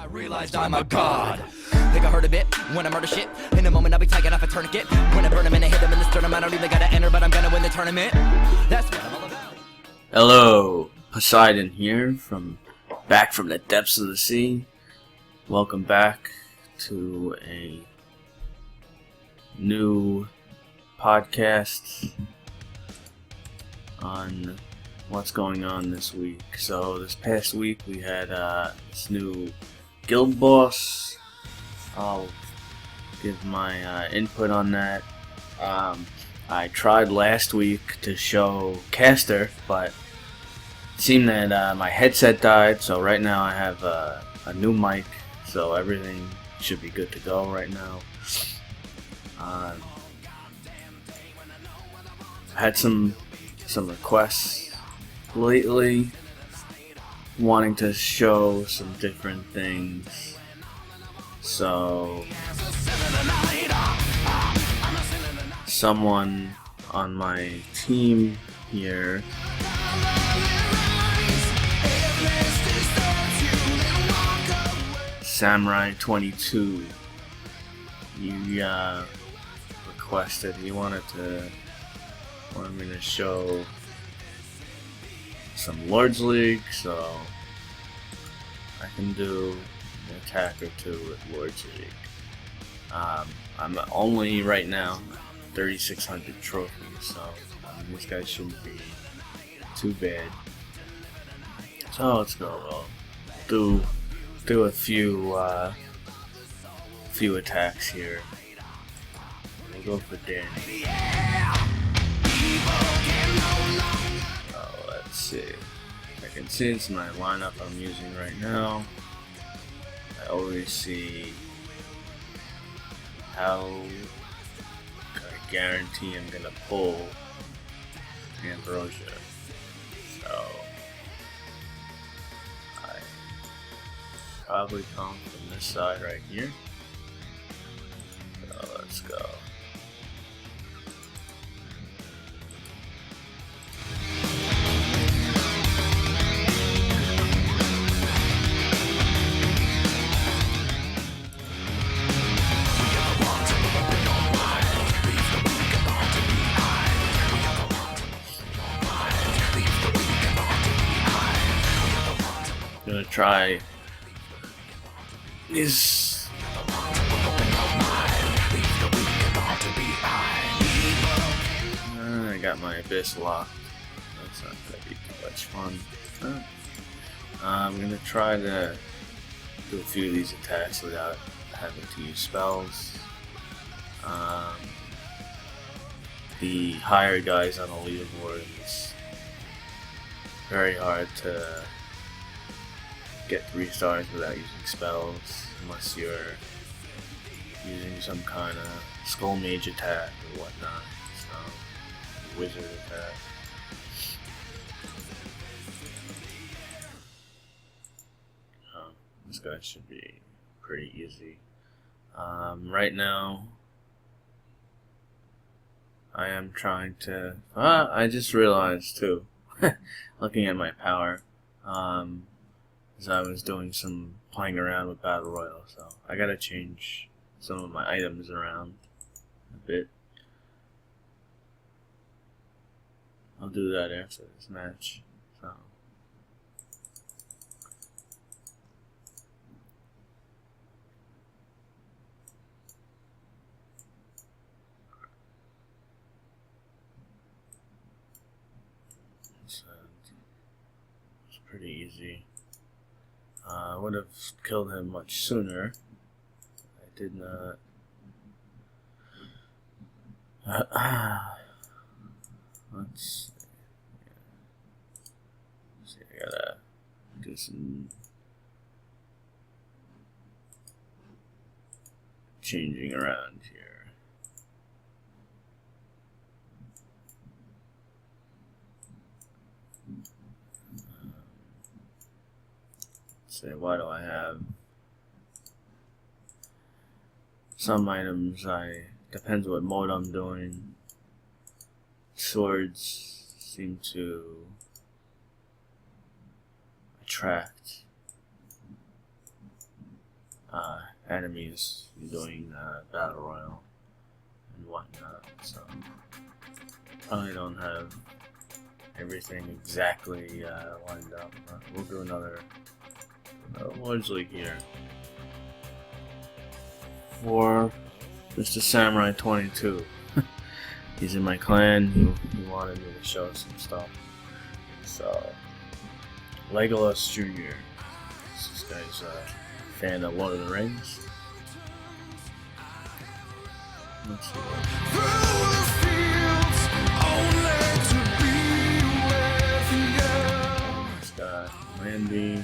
realized I'm a god. Think I heard a bit when I murder shit. In a moment I'll be taking off a tourniquet. When I burn him and I hit him in the sternum, I don't even gotta enter, but I'm gonna win the tournament. That's what I'm all about. Hello, Poseidon here, back from the depths of the sea. Welcome back to a new podcast on what's going on this week. So this past week we had this new guild boss. I'll give my input on that. I tried last week to show Caster, but it seemed that my headset died, so right now I have a new mic, so everything should be good to go right now. I had some requests lately wanting to show some different things, so someone on my team here Samurai 22, he requested, he wanted me to show some Lord's League, so I can do an attack or two with Lord's League. I'm only right now 3,600 trophies, so this guy shouldn't be too bad. So let's go. We'll do a few attacks here. We'll go for Danny. Let's see. I can see it's my lineup I'm using right now. I always see how I guarantee I'm gonna pull Ambrosia. So I probably come from this side right here. So let's go. Gonna try these. I got my abyss locked. That's not gonna be too much fun. I'm gonna try to do a few of these attacks without having to use spells. The higher guys on the leaderboard, it's very hard to get 3 stars without using spells, unless you're using some kind of skull mage attack or whatnot, so wizard attack. This guy should be pretty easy. Right now, I am trying to. I just realized too, looking at my power. As I was doing some playing around with Battle Royale, so I gotta change some of my items around a bit. I'll do that after this match. So it's pretty easy. I would have killed him much sooner. I did not. Let's see. I gotta do some changing around here. Say, why do I have some items? Depends what mode I'm doing. Swords seem to attract enemies doing battle royale and whatnot. So probably don't have everything exactly lined up, but we'll do another Lords League here for Mr. Samurai 22. He's in my clan. He wanted me to show some stuff. So Legolas Jr. This guy's a fan of Lord of the Rings. Let's see He's got Landy.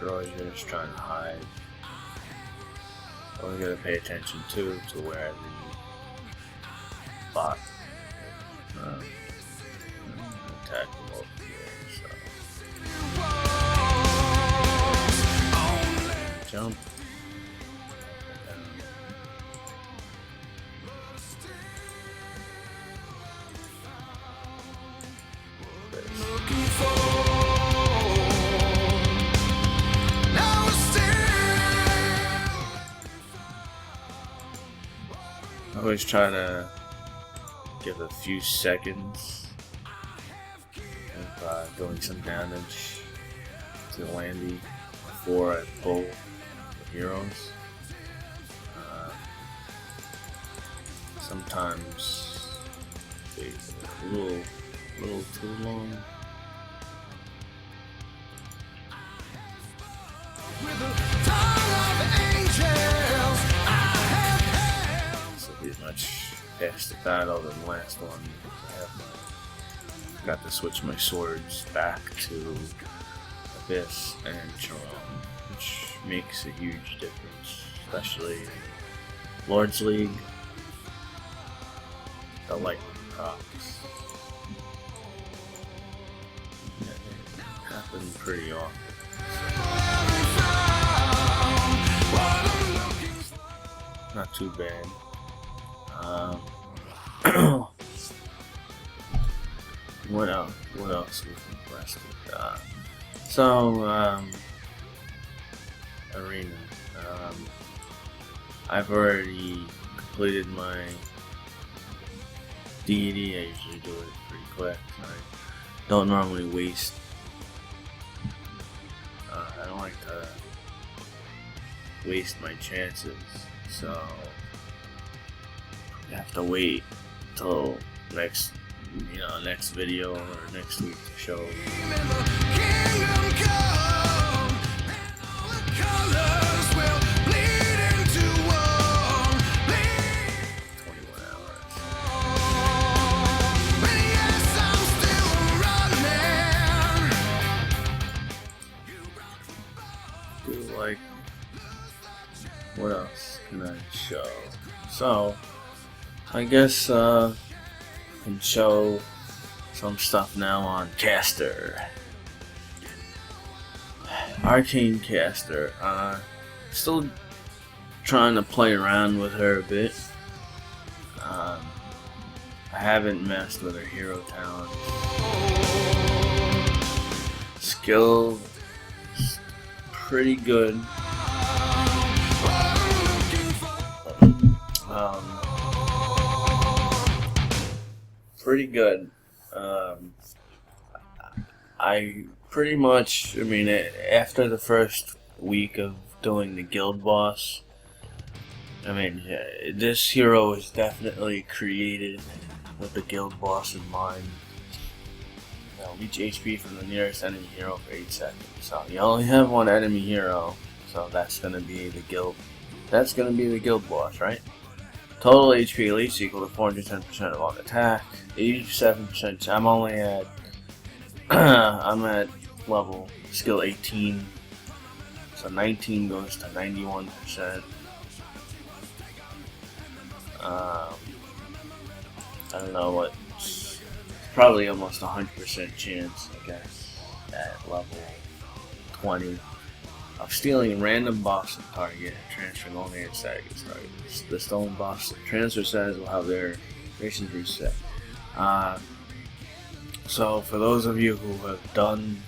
Girl here is trying to hide. What we gotta pay attention to where the bot attack them over here. So jump. I always try to give a few seconds of doing some damage to Landy before I pull the heroes. Sometimes it's a little too long. Pretty much faster battle than the last one. I got to switch my swords back to Abyss and Charon, which makes a huge difference, especially in Lords League. The lightning procs happen pretty often. Not too bad. What else was requested? Arena. I've already completed my deity. I usually do it pretty quick. I don't normally waste. I don't like to waste my chances, so I have to wait till next video or next week to show. 21 hours. Like, what else can I show? So I guess I can show some stuff now on Caster. Arcane Caster. Still trying to play around with her a bit. I haven't messed with her hero talent. Skill is pretty good. Pretty good. I pretty much, after the first week of doing the guild boss, this hero is definitely created with the guild boss in mind. Reach HP from the nearest enemy hero for 8 seconds. So you only have one enemy hero, so that's gonna be the guild. That's gonna be the guild boss, right? Total HP at least equal to 410% of on attack, 87%. I'm only at I'm at level skill 18, so 19 goes to 91%. I don't know what. Probably almost 100% chance, I guess, at level 20 of stealing a random boss target, transferring only its target's target. The stolen boss transfer status will have their rations reset. So for those of you who have done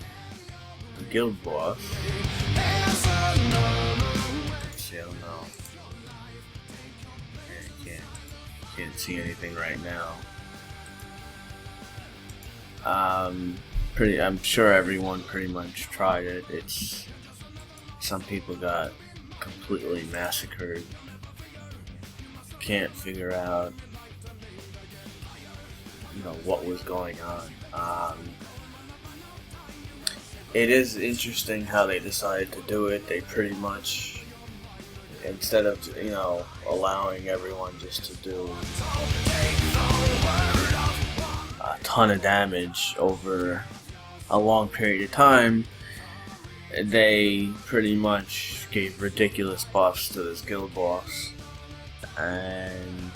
the guild boss, don't see anything right now. I'm sure everyone pretty much tried it. Some people got completely massacred. Can't figure out, what was going on. It is interesting how they decided to do it. They pretty much, instead of allowing everyone just to do a ton of damage over a long period of time, they pretty much gave ridiculous buffs to this guild boss. And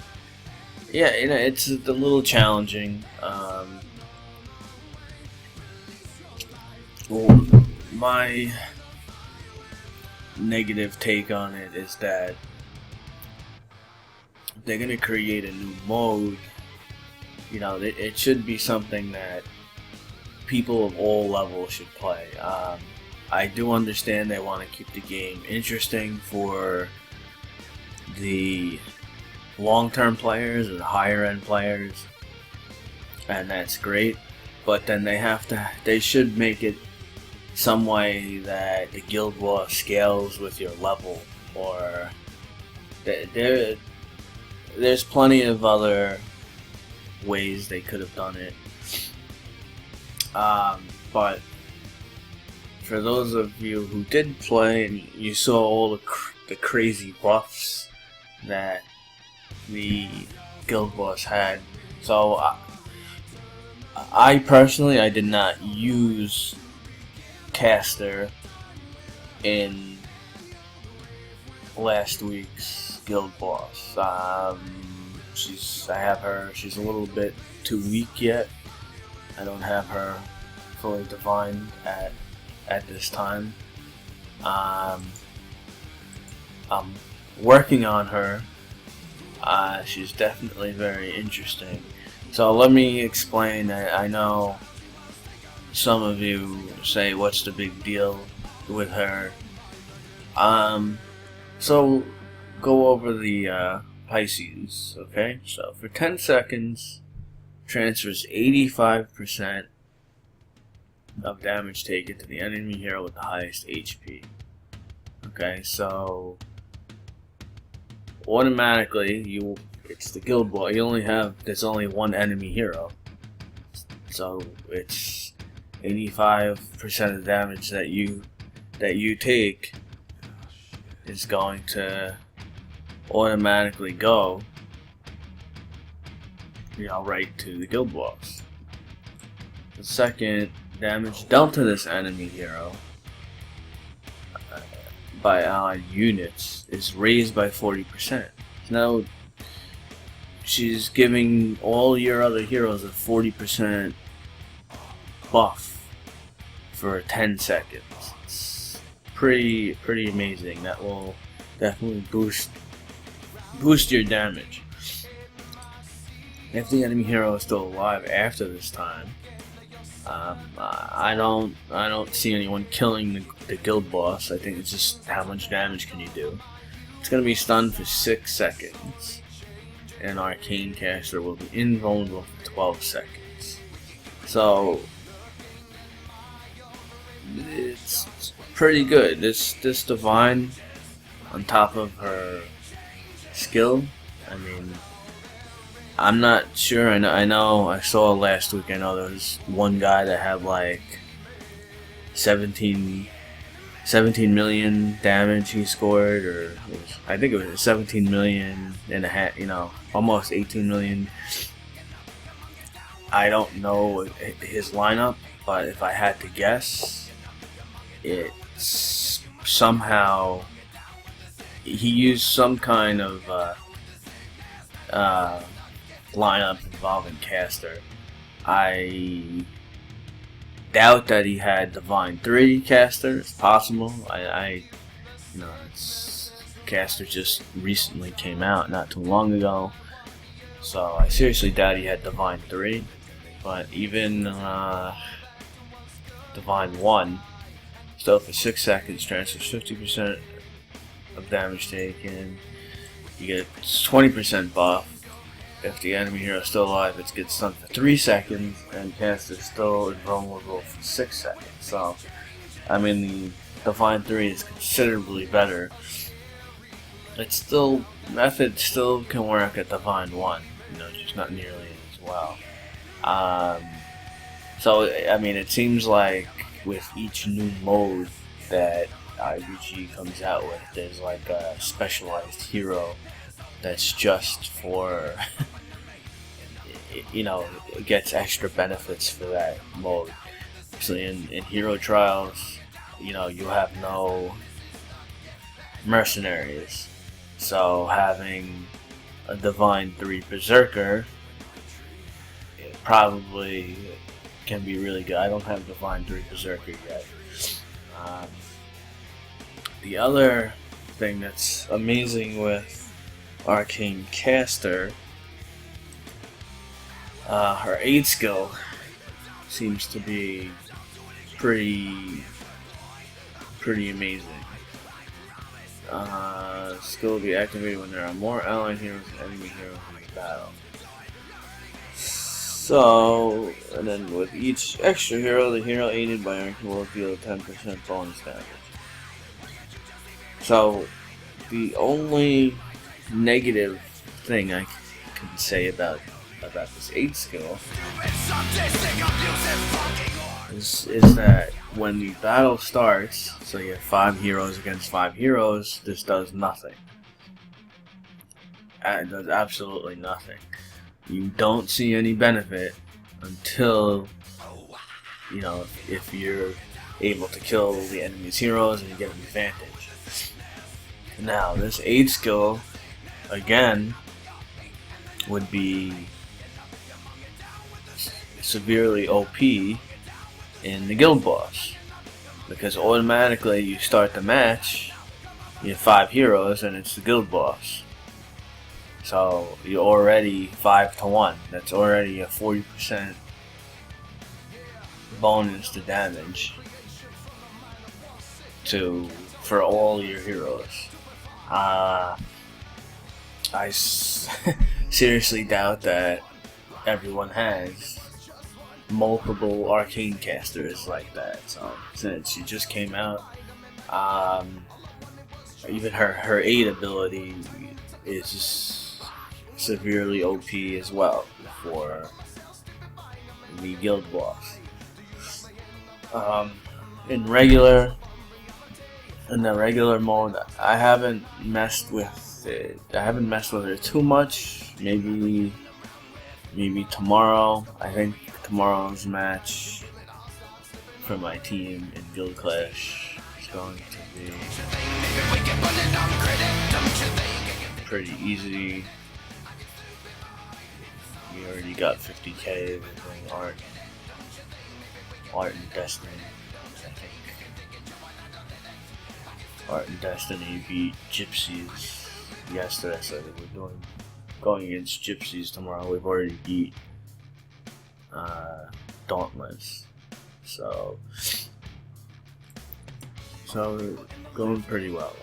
yeah, it's a little challenging. My negative take on it is that they're gonna create a new mode. It should be something that people of all levels should play. I do understand they want to keep the game interesting for the long-term players or the higher-end players, and that's great. But then they should make it some way that the guild war scales with your level, or there's plenty of other ways they could have done it. But for those of you who did play and you saw all the crazy buffs that the guild boss had, so I personally did not use Caster in last week's guild boss. I have her. She's a little bit too weak yet. I don't have her fully divine at this time. I'm working on her. She's definitely very interesting. So let me explain that. I know some of you say, what's the big deal with her? So go over the Pisces, okay? So for 10 seconds, transfers 85% of damage taken to the enemy hero with the highest HP. Okay, so automatically it's the guild boss. There's only one enemy hero, so it's 85% of the damage that you take is going to automatically go right to the guild boss. The second damage dealt to this enemy hero by allied units is raised by 40%. Now she's giving all your other heroes a 40% buff for 10 seconds. It's pretty amazing. That will definitely boost your damage. If the enemy hero is still alive after this time, I don't see anyone killing the guild boss. I think it's just how much damage can you do. It's gonna be stunned for 6 seconds, and Arcane Caster will be invulnerable for 12 seconds. So it's pretty good. This divine, on top of her skill, I mean, I'm not sure. I know I saw last week. I know there was one guy that had like 17 million damage he scored, or I think it was 17 million and a half. Almost 18 million. I don't know his lineup, but if I had to guess, it's somehow he used some kind of lineup involving Caster. I doubt that he had Divine 3 Caster. It's possible. Caster just recently came out, not too long ago, so I seriously doubt he had Divine 3. But even Divine 1, still for 6 seconds, transfers 50% of damage taken. You get 20% buff. if the enemy hero is still alive, it gets stunned for 3 seconds, and Caster is still invulnerable for 6 seconds. So, I mean, the Divine 3 is considerably better. It's still, method still can work at Divine 1, you know, just not nearly as well. So, I mean, it seems like with each new mode that IBG comes out with, there's like a specialized hero that's just for, you know, gets extra benefits for that mode. So in Hero Trials, you know, you have no mercenaries. So having a Divine 3 Berserker, it probably can be really good. I don't have Divine 3 Berserker yet. The other thing that's amazing with Arcane Caster, her aid skill seems to be pretty amazing. Skill will be activated when there are more allied heroes and enemy heroes in the battle. So, and then with each extra hero, the hero aided by Arcane will deal 10% bonus damage. So, the only negative thing I can say about this aid skill is that when the battle starts, so you have 5 heroes against 5 heroes, this does nothing. It does absolutely nothing. You don't see any benefit until, you know, if you're able to kill the enemy's heroes and you get an advantage. Now, this aid skill, again, would be severely OP in the guild boss, because automatically you start the match, you have 5 heroes and it's the guild boss. So you're already 5-1. That's already a 40% bonus to damage for all your heroes. I seriously doubt that everyone has multiple Arcane Casters like that. So since she just came out, even her aid ability is just severely OP as well for the guild boss. In the regular mode, I haven't messed with it. I haven't messed with her too much. Maybe tomorrow. I think tomorrow's match for my team in Guild Clash is going to be pretty easy. We already got 50k with doing art and Destiny. I think Art and Destiny beat Gypsies yesterday, so we're going against Gypsies tomorrow. We've already beat Dauntless, so we're going pretty well.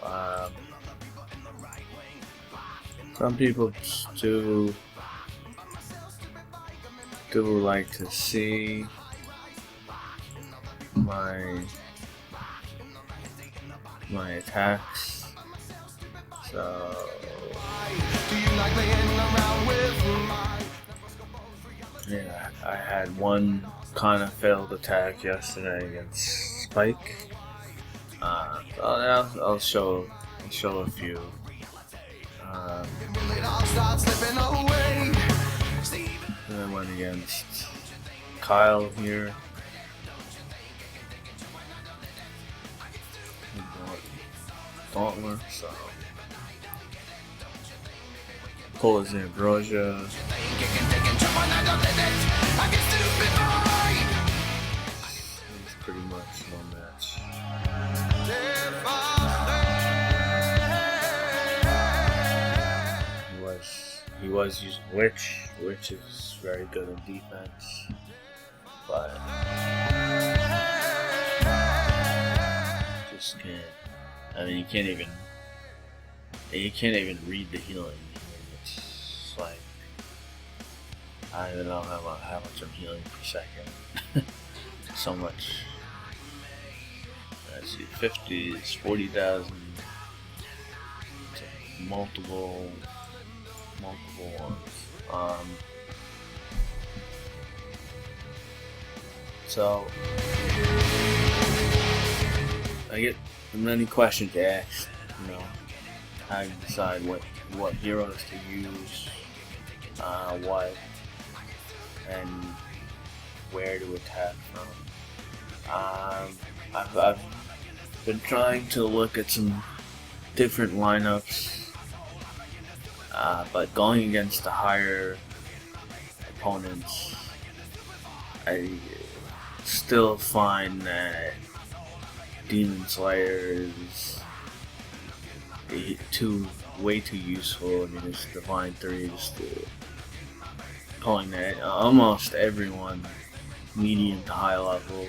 Some people do like to see my attacks, so yeah, I had one kind of failed attack yesterday against Spike. I'll show a few. And I went against Kyle here. Dauntless, so pull his Ambrosia. It's pretty much no match. He was using Witch. Witch is very good in defense, but just can't. I mean, you can't even read the healing. It's like I don't know how much I'm healing per second. So much. Let's see, 50 is 40,000. Multiple ones. So I get many questions asked. You know, how to decide what heroes to use, what and where to attack from. I've been trying to look at some different lineups, but going against the higher opponents, I still find that Demon Slayer is way too useful. I mean, it's Divine 3 is pulling that almost everyone, medium to high level,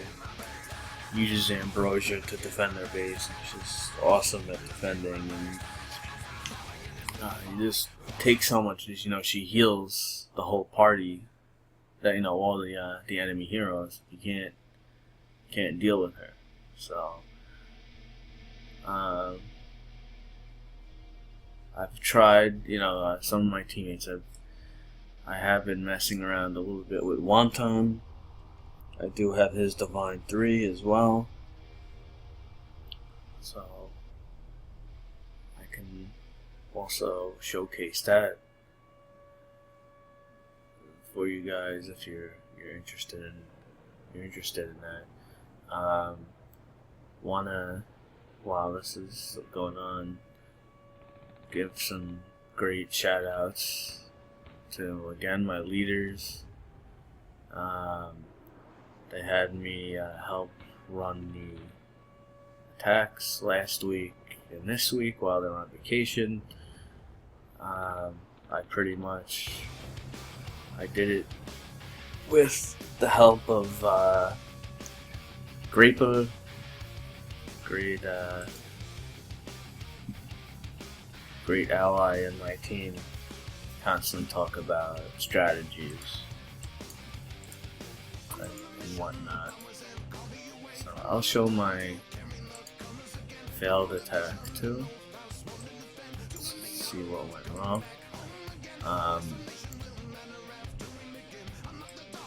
uses Ambrosia to defend their base. It's just awesome at defending, and you just take so much. You know, she heals the whole party. That, you know, all the enemy heroes. You can't deal with her. So I've tried. You know, some of my teammates I have been messing around a little bit with Wonton. I do have his Divine 3 as well, so I can also showcase that for you guys if you're interested in that. Wanna, while this is going on, give some great shoutouts to, again, my leaders. They had me help run the attacks last week and this week while they're on vacation. I did it with the help of Grappa, great ally in my team. Constantly talk about strategies and whatnot. So I'll show my failed attack too. Let's see what went wrong.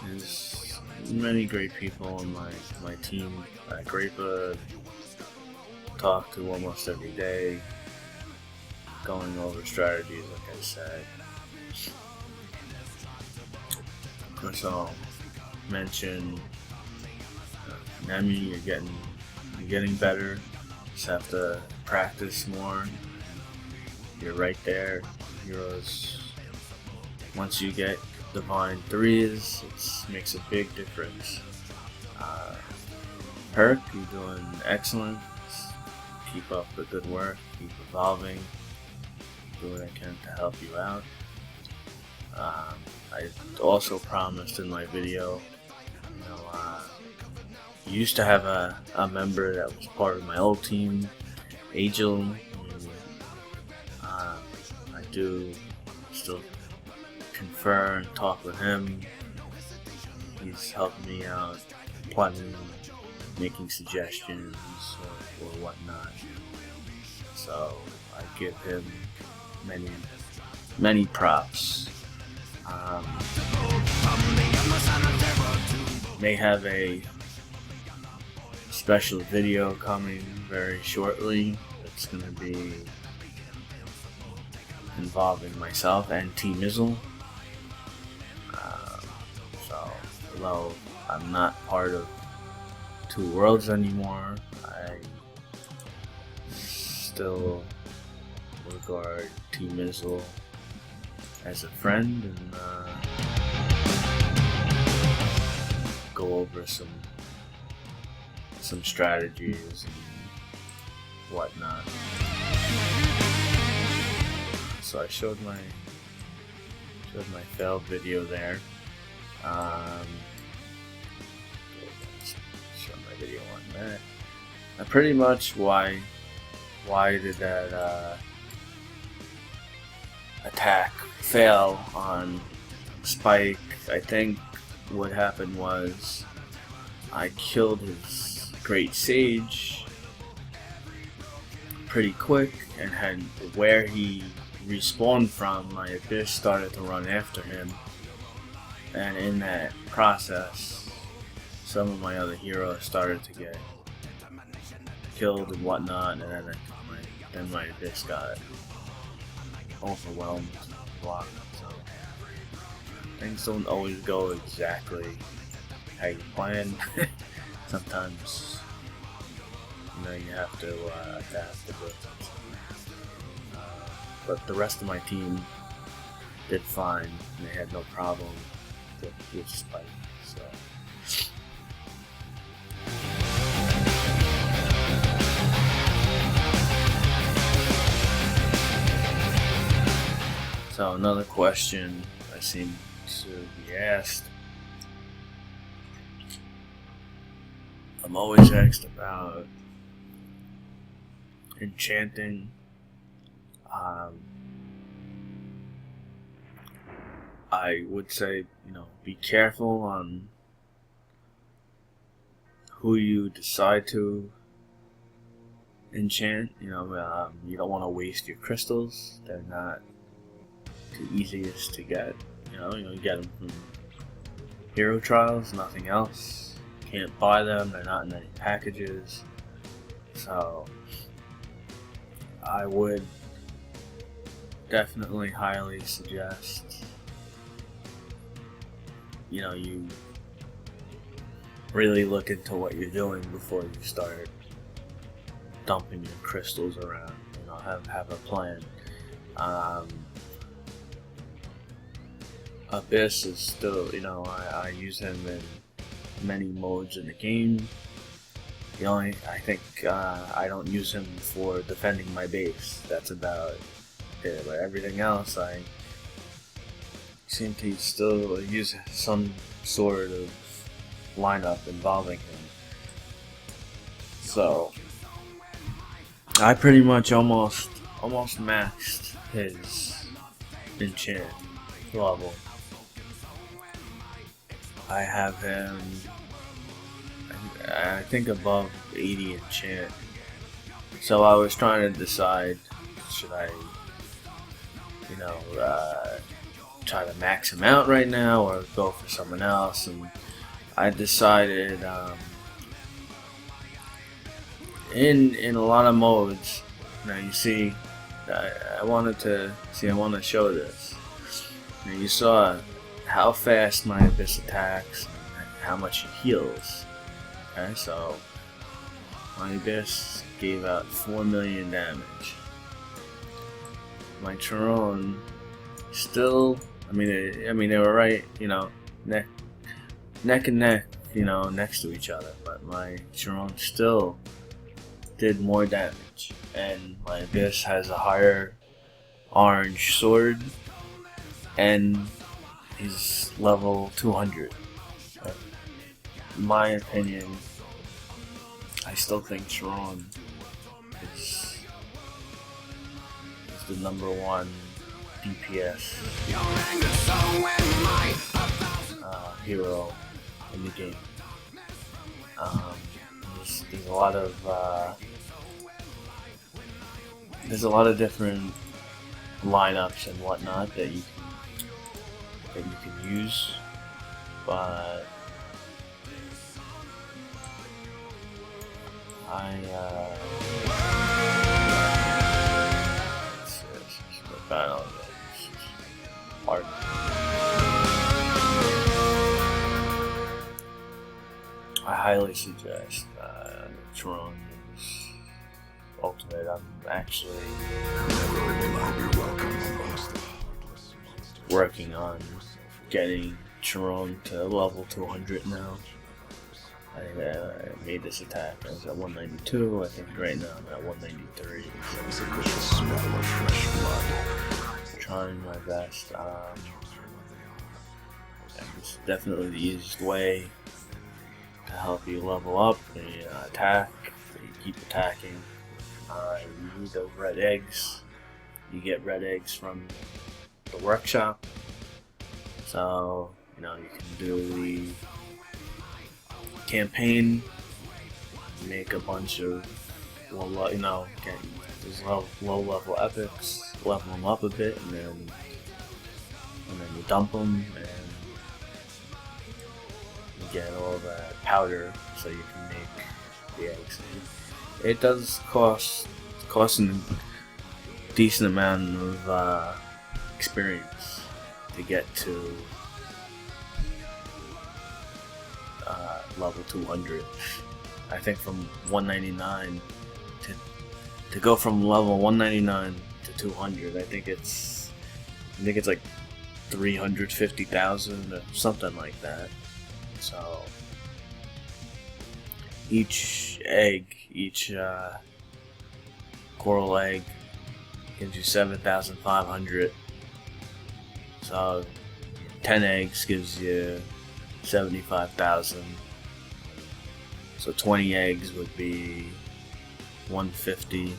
There's many great people in my team. Grappa, talk to almost every day, going over strategies, like I said. Of course, I'll mention Nemi. You're getting better. Just have to practice more. You're right there. Heroes, once you get Divine 3s, it makes a big difference. Herc, you're doing excellent. Keep up the good work. Keep evolving. Do what I can to help you out. I also promised in my video, used to have a member that was part of my old team, Angel. I do still confer and talk with him. He's helping me out plenty, making suggestions or whatnot. So I give him many props. May have a special video coming very shortly. It's going to be involving myself and T Mizzle. So although I'm not part of Two Worlds anymore, I still regard T Mizzle as a friend and go over some strategies and whatnot. So I showed my failed video there. Show my video on that. And pretty much why did that attack fail on Spike, I think what happened was I killed his Great Sage pretty quick, and had where he respawned from, my Abyss started to run after him, and in that process some of my other heroes started to get killed and whatnot, and then my Abyss got overwhelmed, blocked. So things don't always go exactly how you plan. Sometimes, you have to adapt a bit. But the rest of my team did fine, and they had no problem with Spike. So another question I seem to be asked. I'm always asked about enchanting. I would say, be careful on who you decide to enchant. You don't want to waste your crystals. They're not the easiest to get. You get them from hero trials, nothing else. You can't buy them. They're not in any packages. So I would definitely highly suggest you really look into what you're doing before you start dumping your crystals around. Have a plan. Abyss is still, I use him in many modes in the game. I think I don't use him for defending my base. That's about it. But everything else, I seem to still use some sort of lineup involving him. So I pretty much almost maxed his enchant level. I have him, I think, above 80 enchant. So I was trying to decide, should I, try to max him out right now or go for someone else? And I decided, in a lot of modes. Now you see, I want to show this. Now you saw how fast my Abyss attacks and how much he heals. Okay, so my Abyss gave out 4 million damage. My Chiron still, they were right, neck and neck, next to each other, but my Chiron still did more damage, and my Abyss has a higher orange sword, and he's level 200. In my opinion, I still think Chiron is the #1 DPS hero in the game. There's a lot of different lineups and whatnot that you can use, but hard. I highly suggest Chiron's ultimate. I'm actually working on getting Chiron to level 200 now. I made this attack. I was at 192. I think right now I'm at 193. So trying my best. It's definitely the easiest way to help you level up. You attack. You keep attacking. You need those red eggs. You get red eggs from the workshop. So, you know, you can do the campaign, make a bunch of low, you know, get these low level epics, level them up a bit, and then you dump them, and you get all that powder so you can make the eggs. It does cost a decent amount of experience to get to level 200. I think from 199 to go from level 199 to 200, I think it's like 350,000 or something like that. So each coral egg gives you 7,500. So 10 eggs gives you 75,000. So 20 eggs would be 150.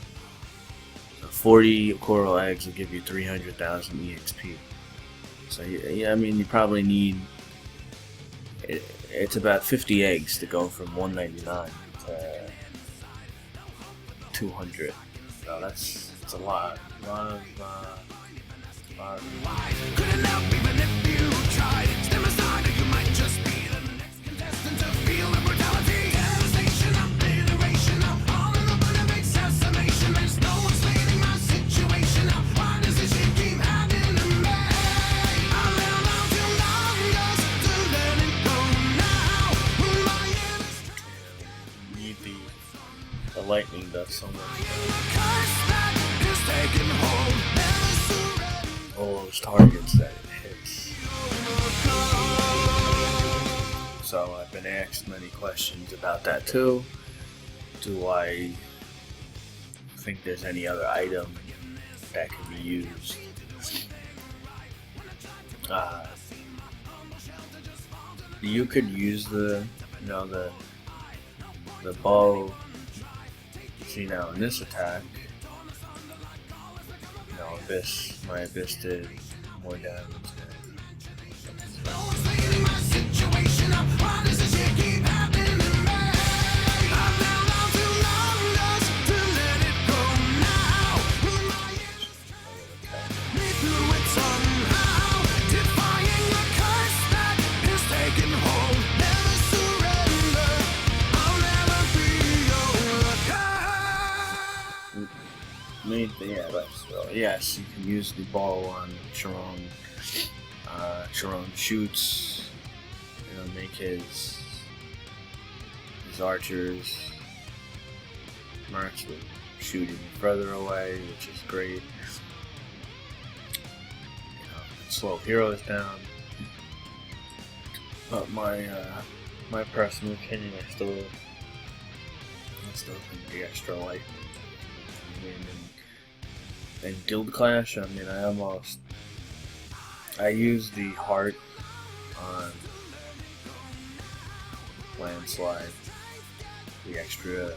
So 40 coral eggs will give you 300,000 EXP. So yeah, I mean, you probably need. It's about 50 eggs to go from 199 to 200. So that's a lot. A lot of. Couldn't help even if you tried. Step aside, or you might just be the next contestant to feel the brutality. Devastation, obliteration, all in the blood of assassination. There's no explaining my situation. Why does this shit keep happening to me? I live out too long just to let it go now. My innocence. Need the lightning dust so much. Curse that is taking hold. Never surrender. All those targets that it hits. So I've been asked many questions about that too. Do I think there's any other item that can be used? You could use the bow. See now in this attack, my abyss did more damage. Yes, you can use the bow on Sharon. Sharon shoots, make his archers mercs with shooting further away, which is great. Slow heroes down. But my personal opinion, I still think the extra light. In Guild Clash, I mean, I use the heart on landslide, the extra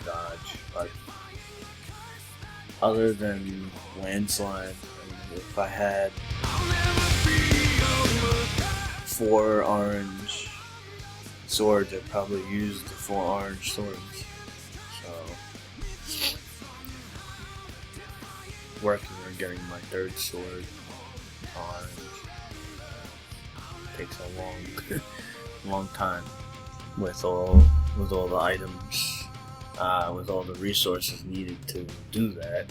dodge, but other than landslide, if I had 4 orange swords, I'd probably use the 4 orange swords. Working on getting my 3rd sword orange takes a long time with all the items, with all the resources needed to do that.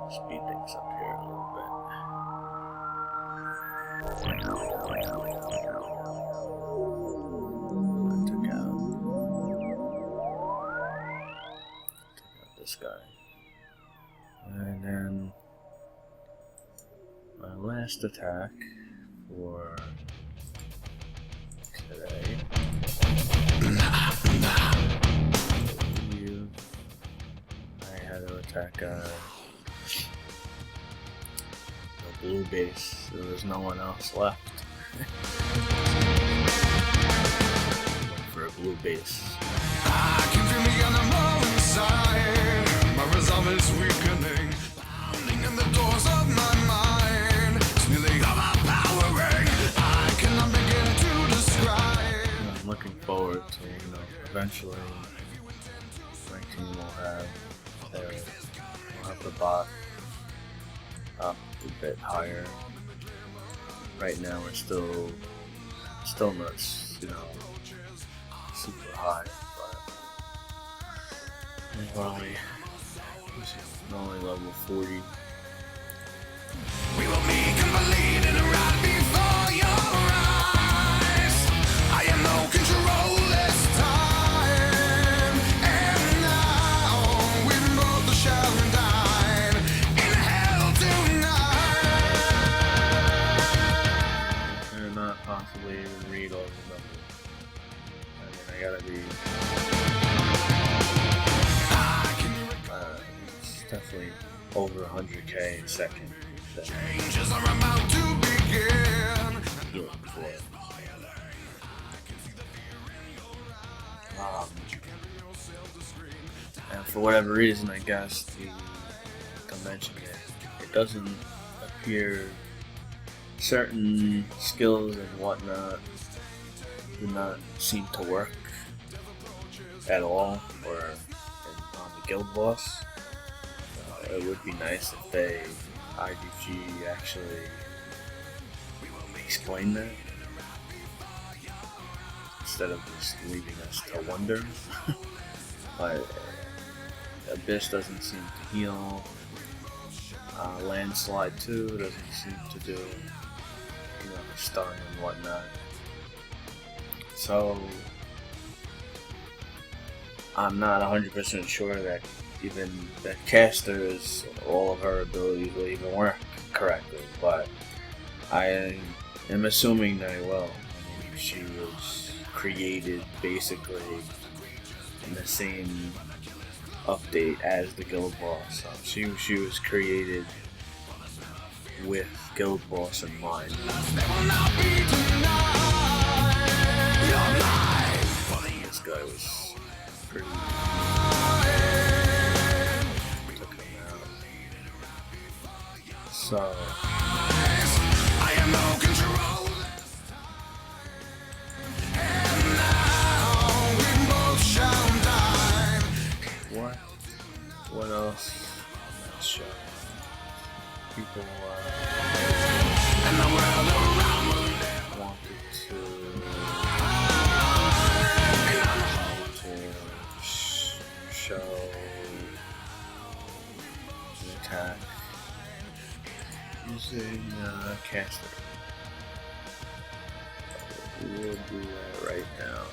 Speed things up here a little bit. Took out this guy. And then my last attack for today. I had to attack blue base, so there's no one else left. blue base. I can feel the animal inside. My resolve is weakening, pounding in the doors of my mind. It's nearly overpowering. I cannot begin to describe. I'm looking forward to, eventually my team will have the bot up a bit higher. Right now we're still not, super high, but we're only level 40. We will meet and bleed in right before your eyes. I am no control this time. And now we both shall die in hell tonight. And not possibly even read all the numbers. I gotta read. It's definitely over 100k a second. Changes are about to begin. And for whatever reason, I guess the convention it doesn't appear certain skills and whatnot do not seem to work at all, or on the guild boss. It would be nice if IGG actually explain that instead of just leaving us to wonder. But Abyss doesn't seem to heal. Landslide 2 doesn't seem to do, stun and whatnot. So I'm not 100% sure that even the casters, all of her abilities will even work correctly, but I am assuming they will. I mean, she was created basically in the same update as the guild boss. So she was created with guild boss in mind. This guy was pretty. Took him out. So. I am no control. And now we both shall die. What else on that show? People And the world around me. wanted to show an attack using Caster. We'll do that right now.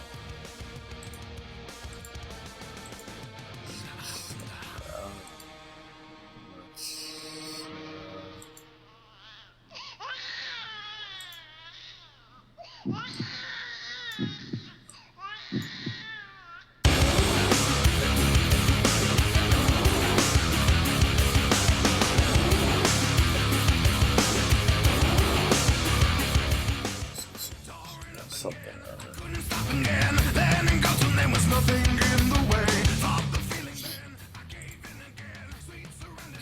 Again, then in God's name was nothing in the way. Thought the feelings then I gave in again. Sweet surrender.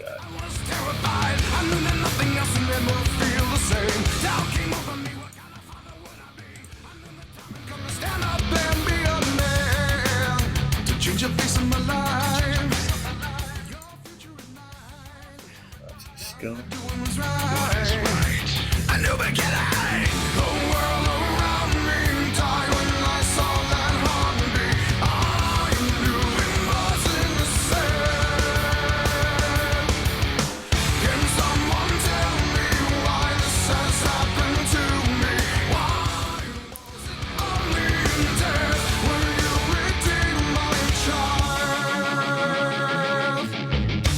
I was terrified. I knew that nothing else would ever feel the same. Doubt came over me. What kind of father would I be? I knew the time had come to stand up and be a man, to change the face of my life. Your future and mine. Doing was right. I knew beginning. The world around me died when I saw that heartbeat. I knew it wasn't the same. Can someone tell me why this has happened to me? Why was it only in death when you redeemed my child?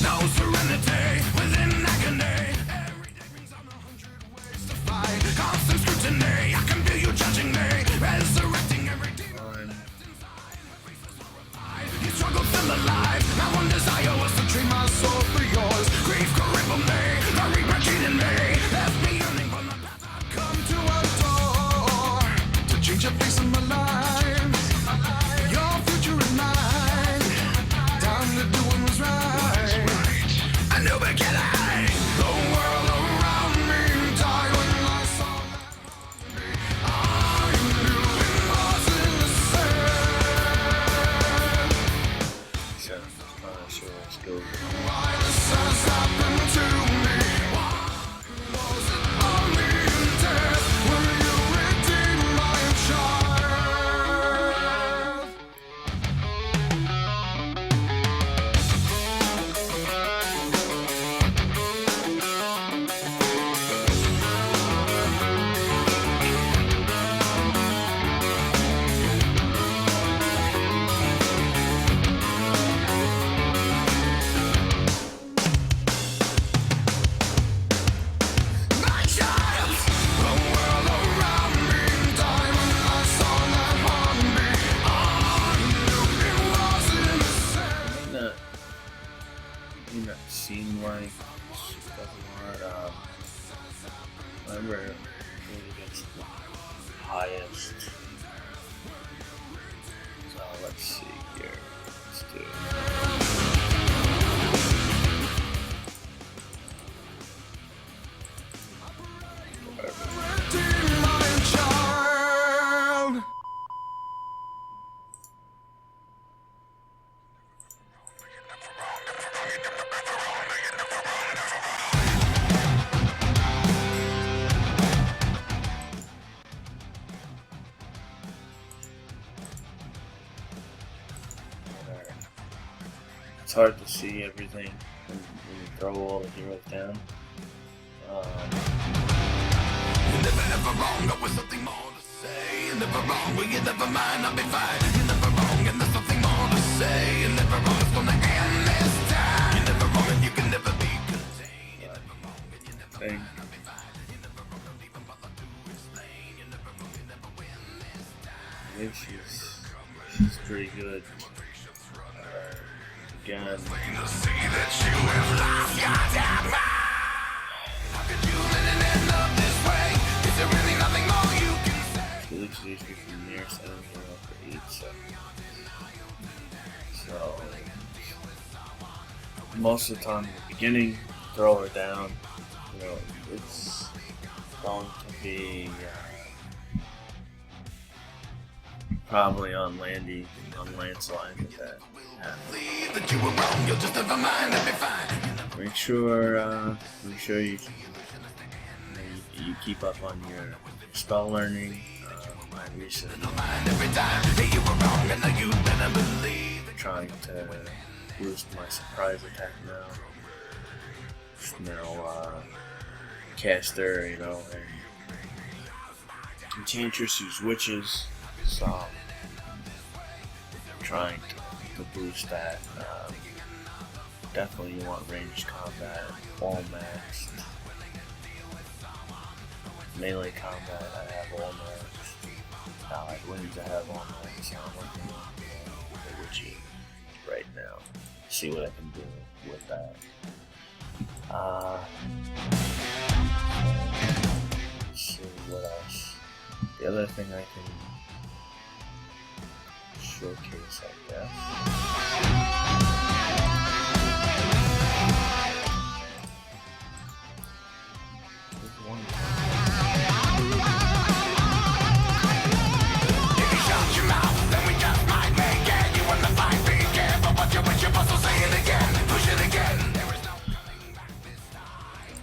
No serenity within agony. Every day brings on 100 ways to fight. Constant scrutiny. Why this has happened to me? Why was it only in death? Will you redeem my child? My child, the world around me died when I saw that harm me. I knew it wasn't the same. May not seem like remember it gets the highest. So let's see here. Let's do Redeem my child. It's hard to see everything when you throw all the heroes down. You're never ever wrong, there was something more to say. You're never wrong, but you never mind, I'll be fine. You're never wrong, and there's something more to say. You're never wrong, it's gonna end this time. You're never wrong, and you can never be contained. You're never wrong, and you never Thing. mind, I'll be fine. You're never wrong, don't even bother to explain. You're never wrong, you never win this time. I think she's pretty good. Again, To see that you have lost your damn mind. How could you let it end up this way? Is there really nothing more you can say? she looks easy from near 7 hero for 8, so most of the time in the beginning, throw her down. You know, it's going to be probably on landslide with that. Believe that you were wrong, you'll just never mind, I'll be fine. Make sure you keep up on your spell learning. My recent Mind every time that you were wrong, and now you better believe that trying to boost my surprise attack now. Caster, and Enchantress use witches, so trying to boost that. Definitely you want ranged combat, all maxed. Melee combat, I have all maxed. Allied wings, I have all maxed. So I'm working on the witches right now. See what I can do with that. Let's see what else. The other thing I can showcase, I guess. There's one. if you shut your mouth, then we just might make it. You want to fight, be careful what you wish, you must say it again, push it again. There is no coming back this time.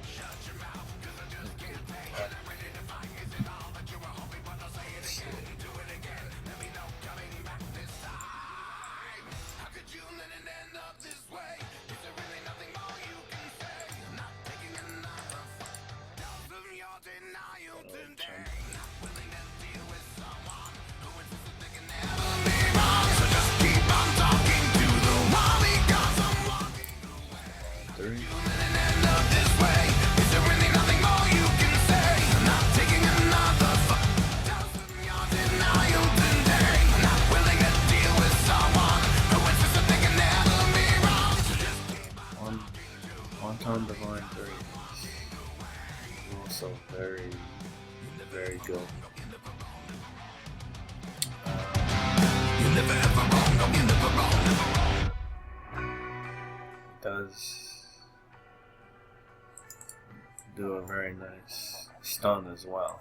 Shut your mouth, 'cause I just can't take it. I'm ready to fight, is it all that you were hoping for? Say it again, do it again. There be no coming back this time. How could you let it end up this way? Is there really nothing more you can say? Not taking another fight. Down from your denial today. Not willing to deal with someone who insists that they can never be wrong. So just keep on talking to the wall because I'm walking away. 3. Let it end up this way. Is there really nothing more you can say? Not taking another fight. Down from your denial today. Not willing to deal with someone who insists that they can never be wrong. So just keep on. Wonton Divine 3 is also very, very good. You're never ever wrong. No, you're never wrong. Never wrong. Does do a very nice stun as well.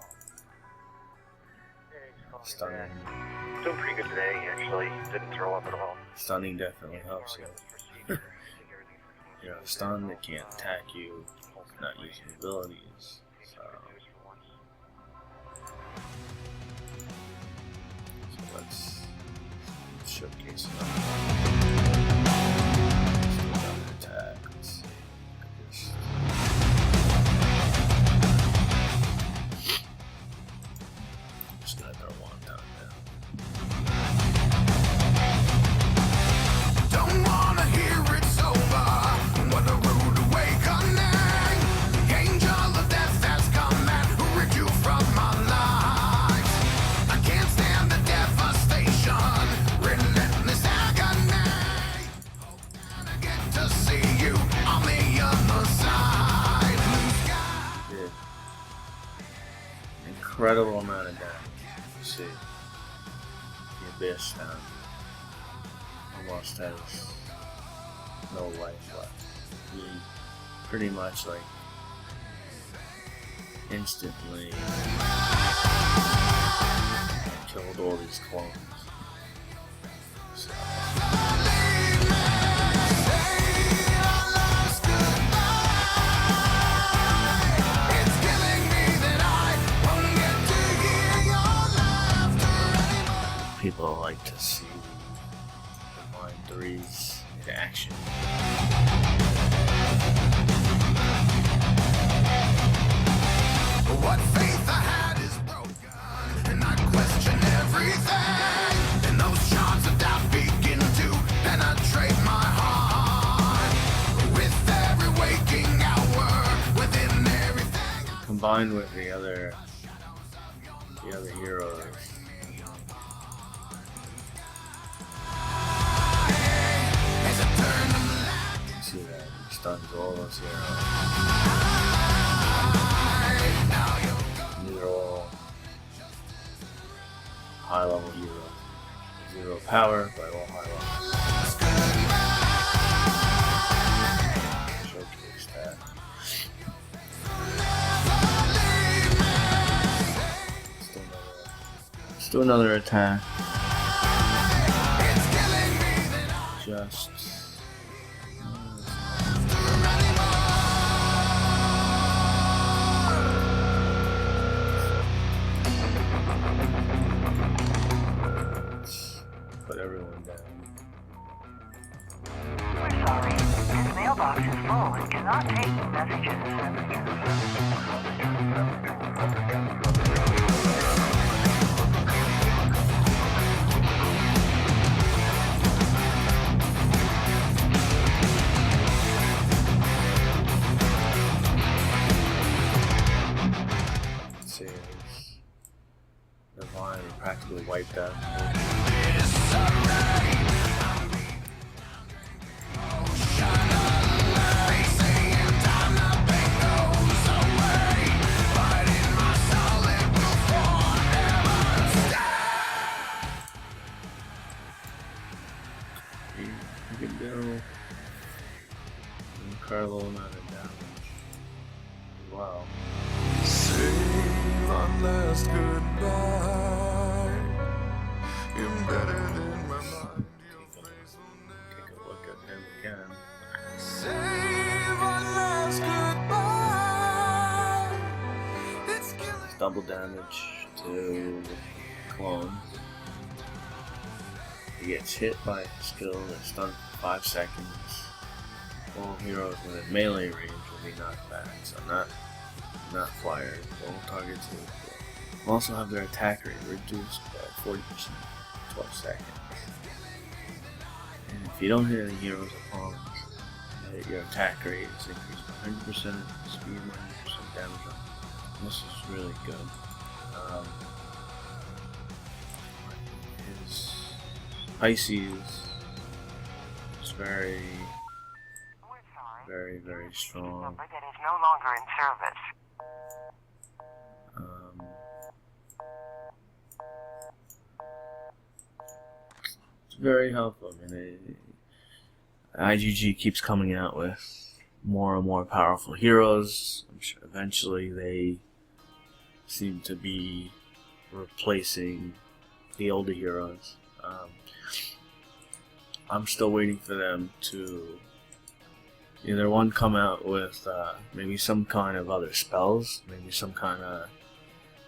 Stunning. Doing pretty good today, actually. Didn't throw up at all. Stunning definitely helps you. you're stunned, they can't attack you, not using abilities. So let's showcase it. Attack. Let's see. Just gonna throw wonton down. Don't wanna hear it's over. What a rude awakening. The angel of death has come and rid you from my life. I can't stand the devastation, relentless agony. Hope that I get to see you on the other side. Blue sky. Did an incredible amount of damage. You see, the abyss down almost has no life left. He pretty much like instantly killed all these clones. So, It's killing me that I won't get to hear your laughter anymore. people like to see the Mind 3s in action. What faith I had is broken, and I question everything. And those shards of doubt begin to penetrate my heart. With every waking hour, within everything. Combined with the other heroes, As I turn them black, you see that he stuns all those heroes. now you're These are all high level heroes. 0 power, but all high level. last goodbye. Showcase that. Let's do another attack. It's killing me that I Just put everyone down. We're sorry. This mailbox is full and cannot take messages. Let's see, Divine practically wiped out. You can do an incredible amount of damage as well. Say one last goodbye. Embedded in my mind, your face will never. Take a look at him again. Say one last goodbye. It's killing. Double damage to clone. He gets hit by a skill that's stunned for 5 seconds. All heroes within melee range will be knocked back, so not flyers. All targets will also have their attack rate reduced by 40%, 12 seconds. And if you don't hit any heroes upon your attack rate is increased by 100%, speed 100% damage. This is really good. His Pisces is very, We're sorry. very, very strong. Number that is no longer in service. It's very helpful. I mean, IGG keeps coming out with more and more powerful heroes. I'm sure eventually they seem to be replacing the older heroes. I'm still waiting for them to either one come out with maybe some kind of other spells, maybe some kind of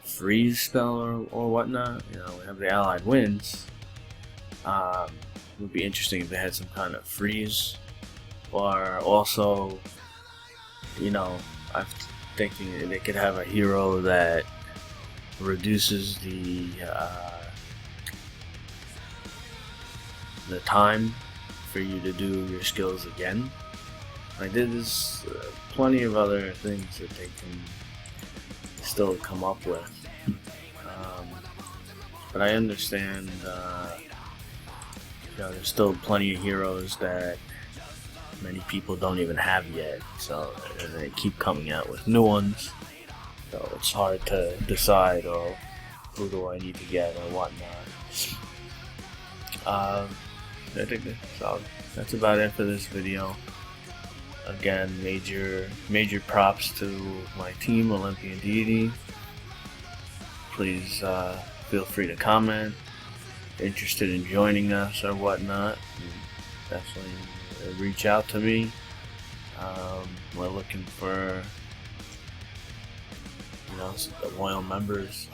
freeze spell or whatnot. You know, we have the allied winds. It would be interesting if they had some kind of freeze, or also, you know, I'm thinking they could have a hero that reduces the time for you to do your skills again. Like, there's plenty of other things that they can still come up with. But I understand, you know, there's still plenty of heroes that many people don't even have yet, so they keep coming out with new ones. So it's hard to decide, oh, who do I need to get or whatnot. I think that's about it for this video. Again, major props to my team, Olympian Deity. Please feel free to comment. Interested in joining us or whatnot, definitely reach out to me. We're looking for, you know, loyal members.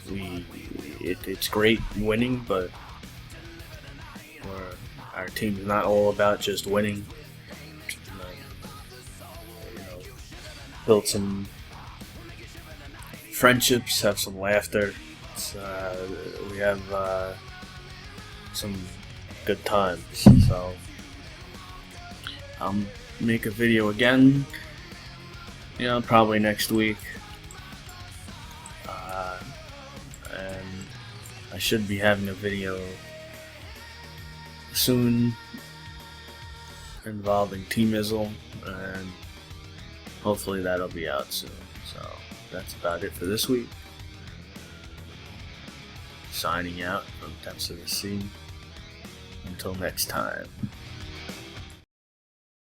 It's great winning, but our team's not all about just winning. You know, build some friendships, have some laughter. We have some good times. So I'll make a video again, you know, probably next week. And I should be having a video soon involving Team Izzle, and hopefully that'll be out soon. So that's about it for this week. Signing out from Depths of the Sea. Until next time.